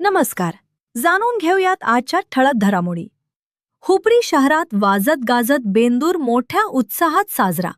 नमस्कार. जाणून घेऊयात आजच्या ठळक घडामोडी. हुपरी शहरात वाजत गाजत बेंदूर मोठ्या उत्साहात साजरा.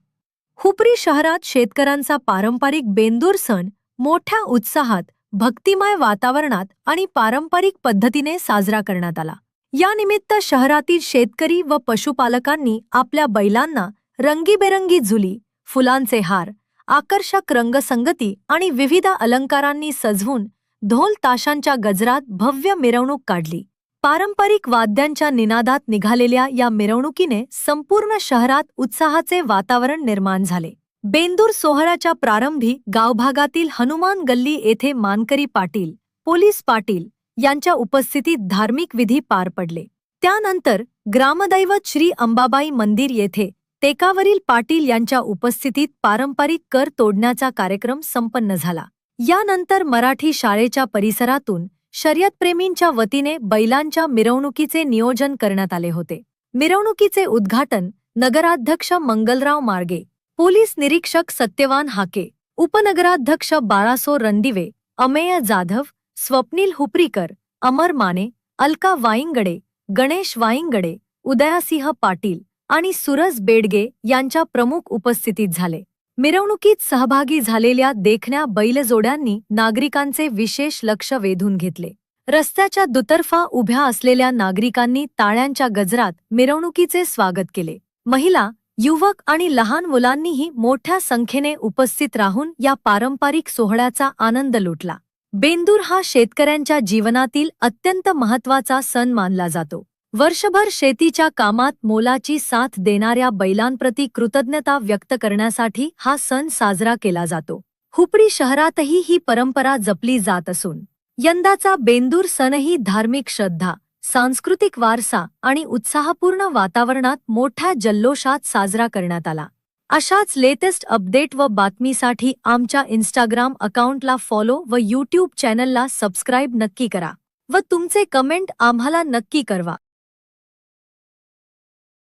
हुपरी शहरात शेतकऱ्यांचा पारंपरिक बेंदूर सण मोठ्या उत्साहात, भक्तिमय वातावरणात आणि पारंपरिक पद्धतीने साजरा करण्यात आला. यानिमित्त शहरातील शेतकरी व पशुपालकांनी आपल्या बैलांना रंगीबेरंगी झुली, फुलांचे हार, आकर्षक रंगसंगती आणि विविध अलंकारांनी सजवून ढोल ताशांच्या गजरात भव्य मिरवणूक काढली. पारंपरिक वाद्यांच्या निनादात निघालेल्या या मिरवणुकीने संपूर्ण शहरात उत्साहाचे वातावरण निर्माण झाले. बेंदूर सोहळ्याच्या प्रारंभी गावभागातील हनुमान गल्ली येथे मानकरी पाटील, पोलीस पाटील यांच्या उपस्थितीत धार्मिक विधी पार पडले. त्यानंतर ग्रामदैवत श्री अंबाबाई मंदिर येथे टेकावरील पाटील यांच्या उपस्थितीत पारंपरिक कर तोडण्याचा कार्यक्रम संपन्न झाला. यानंतर मराठी शाळेच्या परिसरातून शर्यतप्रेमींच्या वतीने बैलांच्या मिरवणुकीचे नियोजन करण्यात आले होते. मिरवणुकीचे उद्घाटन नगराध्यक्ष मंगलराव मार्गे, पोलीस निरीक्षक सत्यवान हाके, उपनगराध्यक्ष बाळासो रणदिवे, अमेय जाधव, स्वप्नील हुपरीकर, अमर माने, अलका वाईंगडे, गणेश वाईंगडे, उदयासिंह पाटील आणि सुरज बेडगे यांच्या प्रमुख उपस्थितीत झाले. मिरवणुकीत सहभागी झालेल्या देखण्या बैलजोड्यांनी नागरिकांचे विशेष लक्ष वेधून घेतले. रस्त्याच्या दुतर्फा उभ्या असलेल्या नागरिकांनी टाळ्यांच्या गजरात मिरवणुकीचे स्वागत केले. महिला, युवक आणि लहान मुलांनीही मोठ्या संख्येने उपस्थित राहून या पारंपरिक सोहळ्याचा आनंद लुटला. बेंदूर हा शेतकऱ्यांच्या जीवनातील अत्यंत महत्त्वाचा सण मानला जातो. वर्षभर शेतीच्या कामात मोलाची साथ देणाऱ्या बैलांप्रती कृतज्ञता व्यक्त करण्यासाठी हा सण साजरा केला जातो. हुपरी शहरातही ही परंपरा जपली जात असून यंदाचा बेंदूर सणही धार्मिक श्रद्धा, सांस्कृतिक वारसा आणि उत्साहपूर्ण वातावरणात मोठ्या जल्लोषात साजरा करण्यात आला. अशाच लेटेस्ट अपडेट व बातमीसाठी आमच्या इंस्टाग्राम अकाउंटला फॉलो व यूट्यूब चॅनलला सबस्क्राईब नक्की करा व तुमचे कमेंट आम्हाला नक्की कळवा.